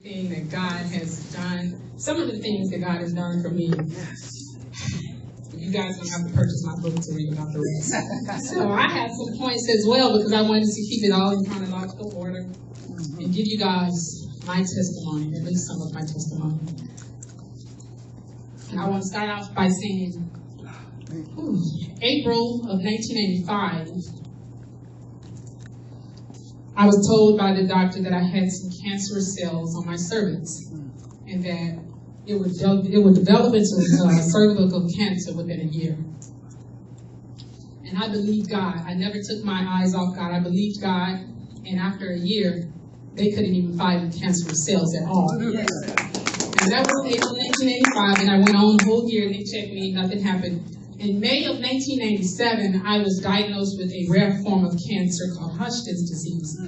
thing that God has done, some of the things that God has done for me. You guys don't have to purchase my book to read about the rest. So I have some points as well because I wanted to keep it all in chronological order and give you guys my testimony, at least some of my testimony. And I want to start off by saying, April of 1985, I was told by the doctor that I had some cancerous cells on my cervix and that it would develop into cervical cancer within a year. And I believed God. I never took my eyes off God. I believed God, and after a year, they couldn't even find the cancerous cells at all. Yes. And that was April 1985, and I went on the whole year, and they checked me, nothing happened. In May of 1997, I was diagnosed with a rare form of cancer called Hodgkin's disease.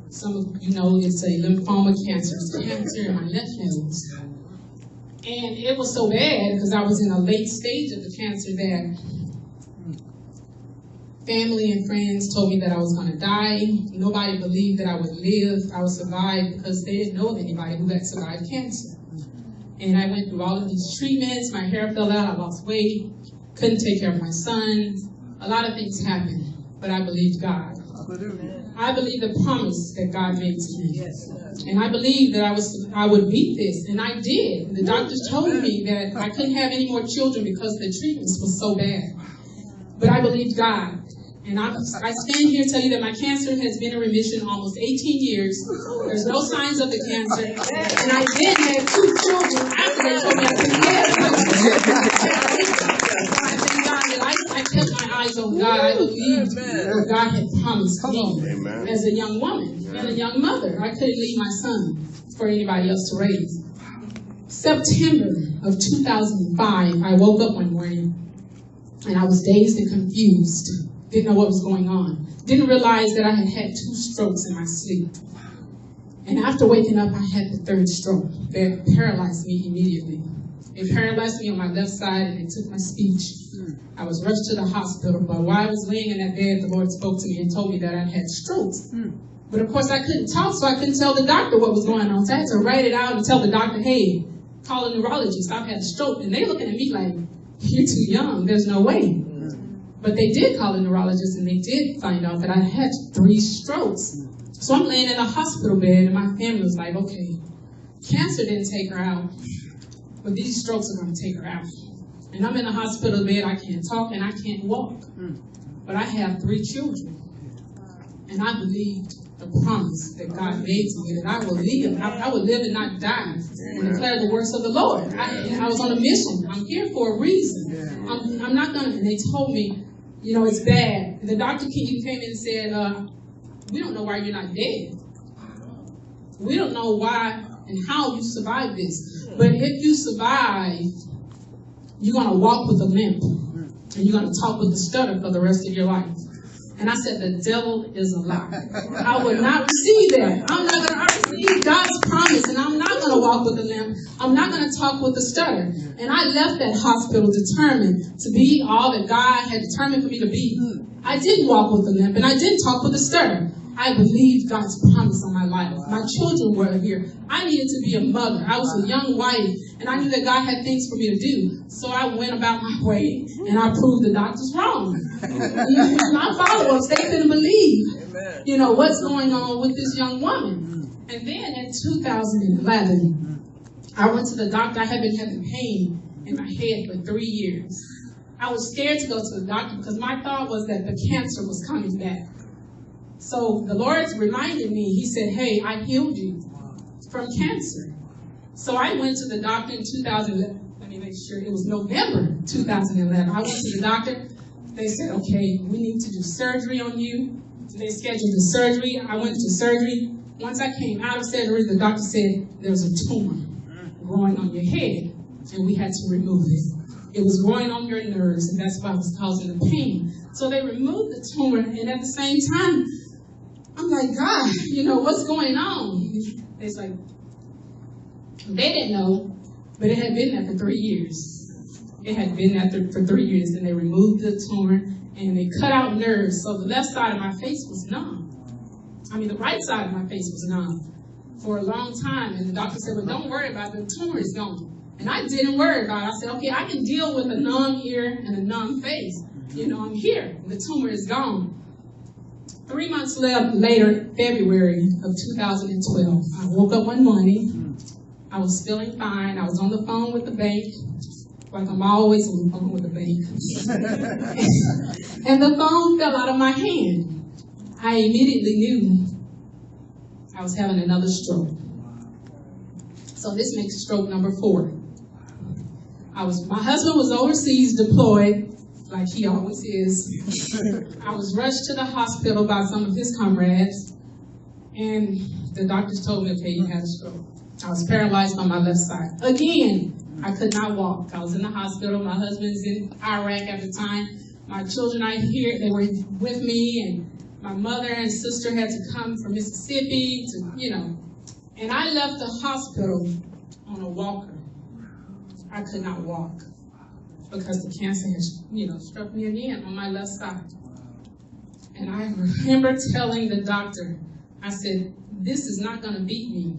Some of you know it's a lymphoma cancer. It's cancer in my lymph nodes. And it was so bad because I was in a late stage of the cancer that family and friends told me that I was going to die. Nobody believed that I would live, I would survive, because they didn't know of anybody who had survived cancer. And I went through all of these treatments. My hair fell out. I lost weight. Couldn't take care of my son. A lot of things happened, but I believed God. I believed the promise that God made to me. And I believed that I would beat this, and I did. The doctors told me that I couldn't have any more children because the treatments were so bad. But I believed God. And I stand here to tell you that my cancer has been in remission almost 18 years. There's no signs of the cancer. And I did have 2 children after they told me I couldn't have. I thank God that I kept my eyes on God. I believed what God had promised me as a young woman and a young mother. I couldn't leave my son for anybody else to raise. September of 2005, I woke up one morning and I was dazed and confused. Didn't know what was going on. Didn't realize that I had had 2 strokes in my sleep. And after waking up, I had the 3rd stroke that paralyzed me immediately. It paralyzed me on my left side and it took my speech. I was rushed to the hospital, but while I was laying in that bed, the Lord spoke to me and told me that I had strokes. But of course, I couldn't talk, so I couldn't tell the doctor what was going on. So I had to write it out and tell the doctor, hey, call a neurologist. I've had a stroke. And they're looking at me like, you're too young. There's no way. But they did call a neurologist, and they did find out that I had 3 strokes. So I'm laying in a hospital bed, and my family was like, okay, cancer didn't take her out, but these strokes are going to take her out. And I'm in a hospital bed, I can't talk, and I can't walk. But I have 3 children. And I believed the promise that God made to me, that I will live. I would live and not die and declare the works of the Lord. I was on a mission. I'm here for a reason. I'm not going to, and they told me, you know, it's bad. And the doctor came in and said, we don't know why you're not dead. We don't know why and how you survived this. But if you survive, you're going to walk with a limp. And you're going to talk with a stutter for the rest of your life. And I said, the devil is a lie. I would not receive that. I'm not going to receive God's promise, and I'm not going to walk with a limp. I'm not going to talk with a stutter. And I left that hospital determined to be all that God had determined for me to be. I didn't walk with a limp, and I didn't talk with a stutter. I believed God's promise on my life. My children were here. I needed to be a mother. I was a young wife, and I knew that God had things for me to do. So I went about my way, and I proved the doctors wrong. My followers, they couldn't believe, you know, what's going on with this young woman. And then in 2011, I went to the doctor. I had been having pain in my head for 3 years. I was scared to go to the doctor because my thought was that the cancer was coming back. So the Lord reminded me, he said, hey, I healed you from cancer. So I went to the doctor in 2011. Let me make sure it was November 2011. I went to the doctor. They said, okay, we need to do surgery on you. They scheduled the surgery. I went to surgery. Once I came out of surgery, the doctor said there was a tumor growing on your head, and we had to remove it. It was growing on your nerves, and that's why it was causing the pain. So they removed the tumor, and at the same time, I'm like, God, you know, what's going on? It's like, they didn't know, but it had been there for 3 years. It had been there for 3 years, and they removed the tumor, and they cut out nerves. So the left side of my face was numb. I mean, the right side of my face was numb. for a long time. And the doctor said, well, don't worry about it. The tumor is gone. And I didn't worry about it. I said, okay, I can deal with a numb ear and a numb face. You know, I'm here. The tumor is gone. 3 months later, February of 2012, I woke up one morning. I was feeling fine. I was on the phone with the bank, like I'm always on the phone with the bank. And the phone fell out of my hand. I immediately knew I was having another stroke. So this makes stroke number 4. My husband was overseas deployed, like he always is. I was rushed to the hospital by some of his comrades, and the doctors told me, okay, you had a stroke. I was paralyzed on my left side. Again, I could not walk. I was in the hospital. My husband's in Iraq at the time. My children are here. They were with me, and my mother and sister had to come from Mississippi to, you know. And I left the hospital on a walker. I could not walk because the cancer had, you know, struck me again on my left side. And I remember telling the doctor, I said, this is not going to beat me.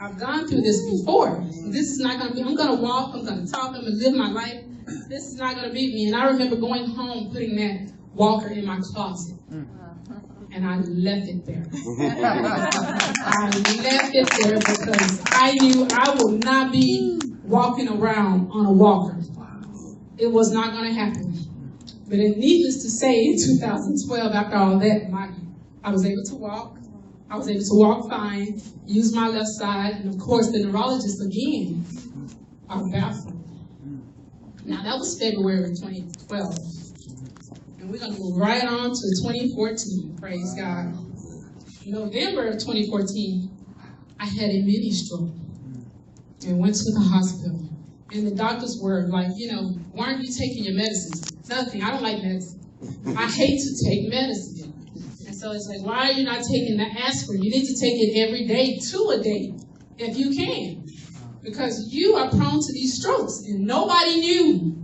I've gone through this before. This is not going to be, I'm going to walk, I'm going to talk, I'm going to live my life. This is not going to beat me. And I remember going home, putting that walker in my closet. And I left it there. I left it there because I knew I would not be walking around on a walker. It was not going to happen. But needless to say, in 2012, after all that, I was able to walk. I was able to walk fine, use my left side, and of course the neurologists again are baffled. Now that was February of 2012. And we're going to go right on to 2014, praise God. November of 2014, I had a mini stroke and went to the hospital. And the doctors were like, you know, why aren't you taking your medicines? Another thing, I don't like medicine. I hate to take medicine. And so it's like, why are you not taking the aspirin? You need to take it every day, 2 a day, if you can. Because you are prone to these strokes. And nobody knew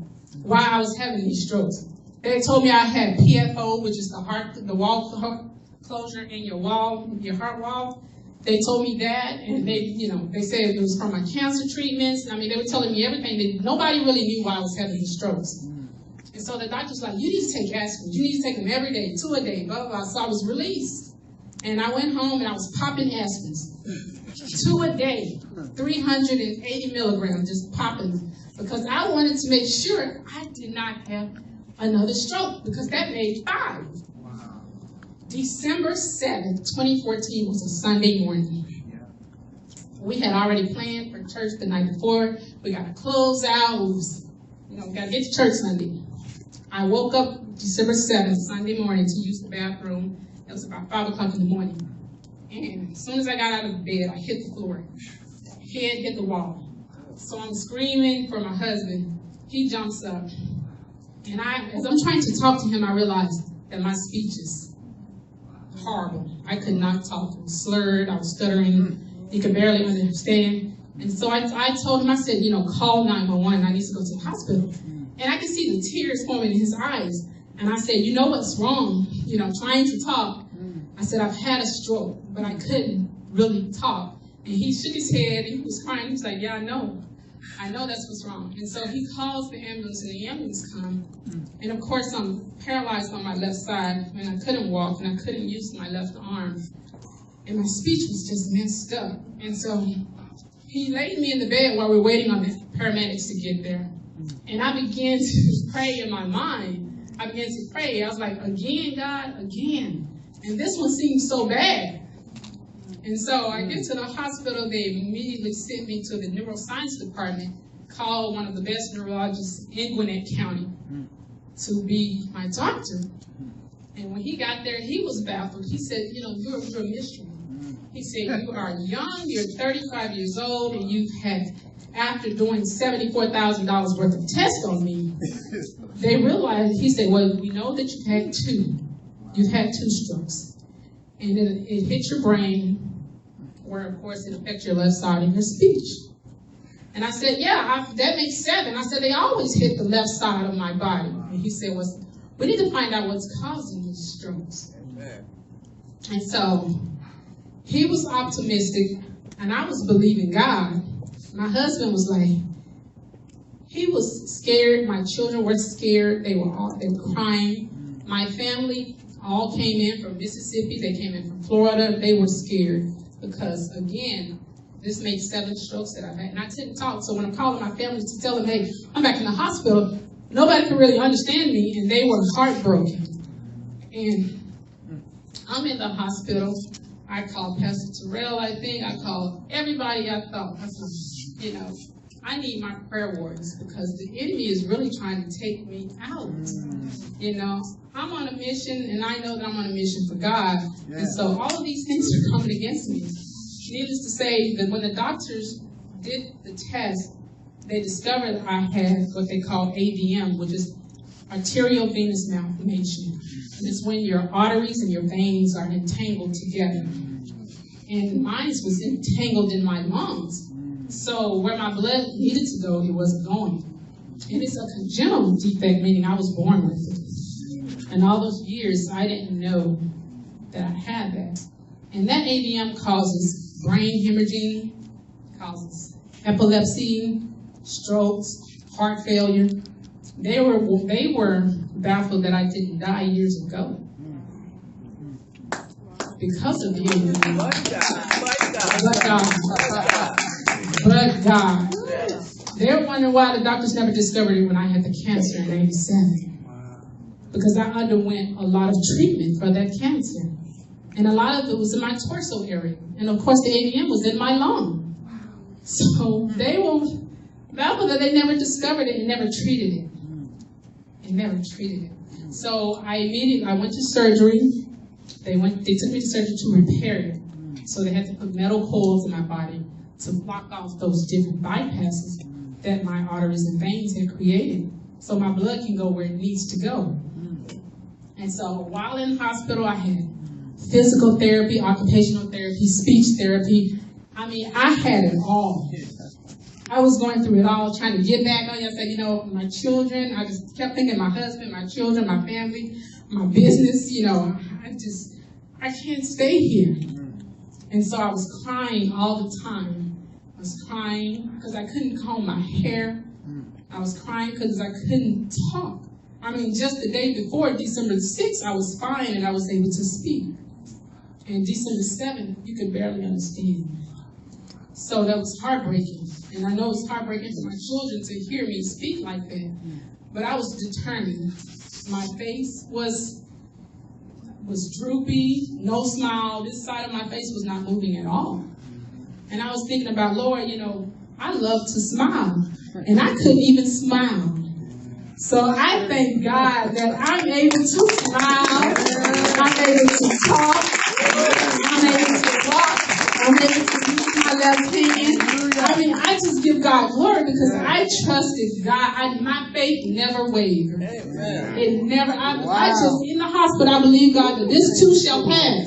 why I was having these strokes. They told me I had PFO, which is the wall closure in your wall, your heart wall. They told me that, and they said it was from my cancer treatments. I mean, they were telling me everything. Nobody really knew why I was having these strokes. And so the doctor's like, you need to take aspirin. You need to take them every day, 2 a day, blah, blah, blah. So I was released. And I went home and I was popping aspirins. 2 a day, 380 milligrams, just popping. Because I wanted to make sure I did not have another stroke, because that made 5. Wow. December 7th, 2014 was a Sunday morning. We had already planned for church the night before. We got to close out. We got to get to church Sunday. I woke up December 7th, Sunday morning, to use the bathroom. It was about 5 o'clock in the morning. And as soon as I got out of bed, I hit the floor. Head hit the wall. So I'm screaming for my husband. He jumps up. And as I'm trying to talk to him, I realized that my speech is horrible. I could not talk. I was slurred. I was stuttering. He could barely understand. And so I told him, I said, call 911. I need to go to the hospital. And I could see the tears forming in his eyes. And I said, you know what's wrong? Trying to talk. I said, I've had a stroke, but I couldn't really talk. And he shook his head and he was crying. He was like, yeah, I know. I know that's what's wrong. And so he calls the ambulance, and the ambulance comes. And of course, I'm paralyzed on my left side, and I couldn't walk, and I couldn't use my left arm. And my speech was just messed up. And so he laid me in the bed while we were waiting on the paramedics to get there. And I began to pray in my mind. I began to pray. I was like, again, God, again. And this one seemed so bad. And so I get to the hospital. They immediately sent me to the neuroscience department, called one of the best neurologists in Gwinnett County to be my doctor. And when he got there, he was baffled. He said, you're a mystery. He said, you are young, you're 35 years old, and you've had, after doing $74,000 worth of tests on me, they realized, he said, well, we know that you've had 2. You've had 2 strokes. And then it hit your brain, where, of course, it affects your left side of your speech. And I said, yeah, that makes 7. I said, they always hit the left side of my body. And he said, well, we need to find out what's causing these strokes. And so he was optimistic. And I was believing God. My husband was like, he was scared. My children were scared. They were crying. My family all came in from Mississippi. They came in from Florida. They were scared because, again, this made 7 strokes that I've had. And I couldn't talk. So when I'm calling my family to tell them, hey, I'm back in the hospital, nobody could really understand me, and they were heartbroken. And I'm in the hospital. I called Pastor Terrell, I think. I called everybody I thought. I said, you know, I need my prayer warriors because the enemy is really trying to take me out. You know, I'm on a mission, and I know that I'm on a mission for God. Yeah. And so all of these things are coming against me. Needless to say that when the doctors did the test, they discovered I had what they call AVM, which is arterial venous malformation. And it's when your arteries and your veins are entangled together. And mine was entangled in my lungs. So where my blood needed to go, it wasn't going. And it's a congenital defect, meaning I was born with it. And all those years, I didn't know that I had that. And that AVM causes brain hemorrhaging, causes epilepsy, strokes, heart failure. They were baffled that I didn't die years ago because of the AVM. But God. They're wondering why the doctors never discovered it when I had the cancer in '87. Because I underwent a lot of treatment for that cancer. And a lot of it was in my torso area. And of course the AVM was in my lung. So they were baffled that they never discovered it and never treated it. So I went to surgery. They took me to surgery to repair it. So they had to put metal coils in my body to block off those different bypasses that my arteries and veins had created. So my blood can go where it needs to go. And so while in the hospital, I had physical therapy, occupational therapy, speech therapy. I mean, I had it all. I was going through it all, trying to get back on. I said, you know, my children, I just kept thinking my husband, my children, my family, my business, you know, I can't stay here. And so I was crying all the time. I was crying because I couldn't comb my hair. I was crying because I couldn't talk. I mean, just the day before, December 6th, I was fine and I was able to speak. And December 7th, you could barely understand. So that was heartbreaking. And I know it's heartbreaking for my children to hear me speak like that. But I was determined. My face was droopy, no smile. This side of my face was not moving at all. And I was thinking about, Lord, you know, I love to smile. And I couldn't even smile. So I thank God that I'm able to smile. I'm able to talk. I'm able to walk. I'm able to use my left hand. I mean, I just give God glory because I trusted God. My faith never wavered. It never. I just, in the hospital, I believe, God, that this too shall pass.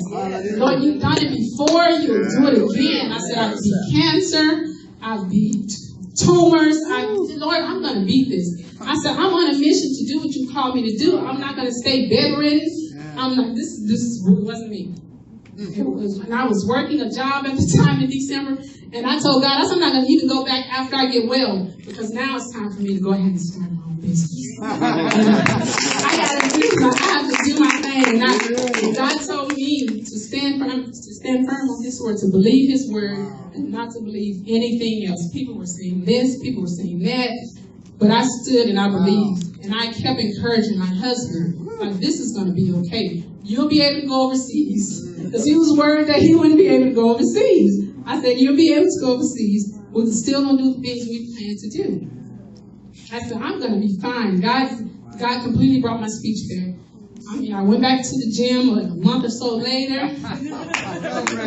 Lord, you've done it before. You'll do it again. I said, I beat cancer. I beat tumors. Lord, I'm going to beat this. I said, I'm on a mission to do what you called me to do. I'm not going to stay bedridden. I'm not. This wasn't me. It was when I was working a job at the time in December, and I told God, I'm not going to even go back after I get well, because now it's time for me to go ahead and start my own business. I have to do my thing. And God told me to stand firm on His word, to believe His word, and not to believe anything else. People were saying this, people were saying that, but I stood and I believed, and I kept encouraging my husband, like, this is going to be okay. You'll be able to go overseas. Because he was worried that he wouldn't be able to go overseas. I said, you'll be able to go overseas. We're still going to do the things we plan to do. I said, I'm going to be fine. God completely brought my speech back. I mean, I went back to the gym a month or so later.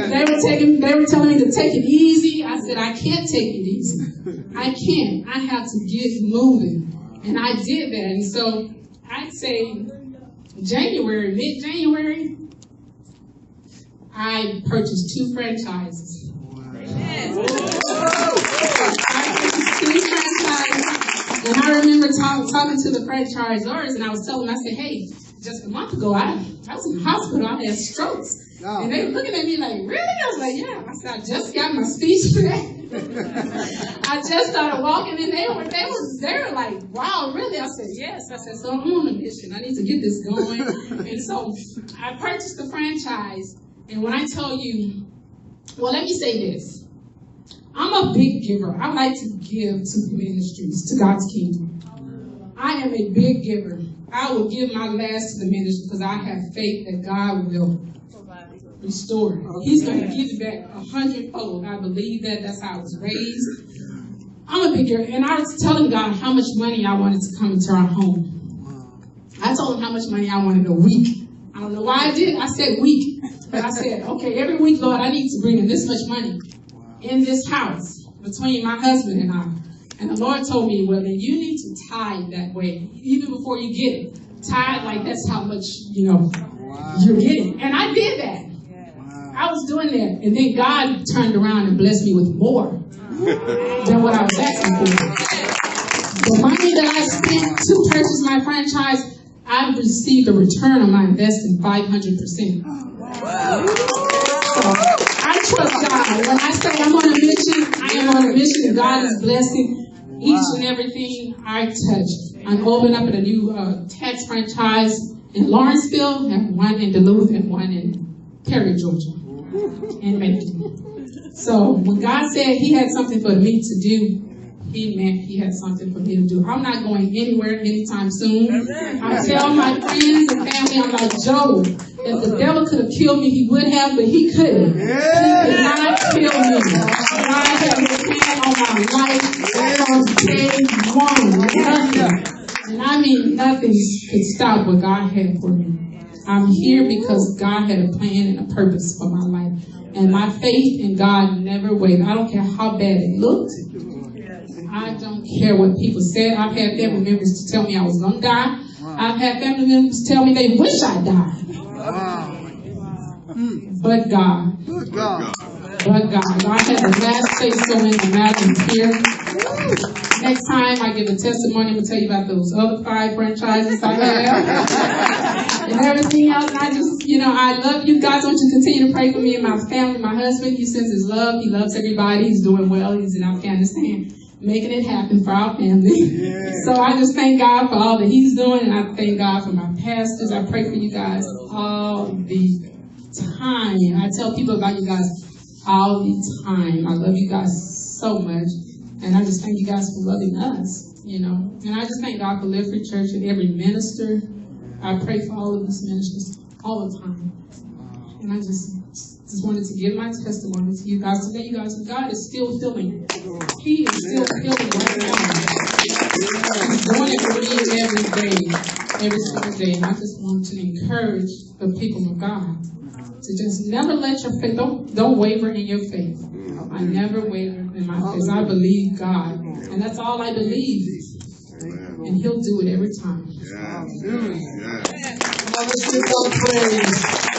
They were telling me to take it easy. I said, I can't take it easy. I can't. I have to get moving. And I did that. And so I'd say mid-January, I purchased 2 franchises. I purchased 2 franchises, and I remember talking to the franchisors, and I was telling them, I said, hey, just a month ago, I was in the hospital, I had strokes. And they were looking at me like, really? I was like, yeah. I said, I just got my speech today. I just started walking, and they were like, wow, really? I said, yes. I said, so I'm on a mission. I need to get this going. And so I purchased the franchise. And when I tell you, well, let me say this. I'm a big giver. I like to give to ministries, to God's kingdom. I am a big giver. I will give my last to the ministry because I have faith that God will restore it. He's going to give it back 100-fold. I believe that. That's how I was raised. I'm a big giver. And I was telling God how much money I wanted to come into our home. I told him how much money I wanted a week. I don't know why I did. I said week. But I said, okay, every week, Lord, I need to bring in this much money in this house between my husband and I. And the Lord told me, well, then you need to tithe that way, even before you get it. Tithe, like that's how much, you're getting. And I did that. I was doing that. And then God turned around and blessed me with more than what I was asking for. The money that I spent to purchase my franchise, I've received a return on my investment 500%. So I trust God. When I say I'm on a mission, I am on a mission, and God is blessing each and everything I touch. I'm opening up a new tax franchise in Lawrenceville, and one in Duluth, and one in Perry, Georgia, and Macon. So when God said He had something for me to do, He meant He had something for me to do. I'm not going anywhere anytime soon. I tell my friends and family, I'm like, Job, if the devil could have killed me, he would have, but he couldn't. He did not kill me. God had His hand on my life from day one. Nothing. And I mean nothing could stop what God had for me. I'm here because God had a plan and a purpose for my life. And my faith in God never wavered. I don't care how bad it looked. I don't care what people said. I've had family members to tell me I was going to die. I've had family members tell me they wish I died. But God. But God. I had the last say so in the matter here. Next time I give a testimony, I'm going to tell you about those other 5 franchises I have. And everything else. And I just, I love you guys. I want you to continue to pray for me and my family. My husband, he sends his love. He loves everybody. He's doing well. He's in Afghanistan, making it happen for our family. Yeah. So I just thank God for all that He's doing, and I thank God for my pastors. I pray for you guys all the time. I tell people about you guys all the time. I love you guys so much, and I just thank you guys for loving us, And I just thank God for Live Free Church and every minister. I pray for all of these ministers all the time. And I just wanted to give my testimony to you guys today, you guys. God is still healing. He is still healing right now. He's doing it for me every day, every single day. And I just want to encourage the people of God to just never let your faith, don't waver in your faith. I never waver in my faith. I believe God. And that's all I believe. And He'll do it every time. Yeah. Let's give God praise.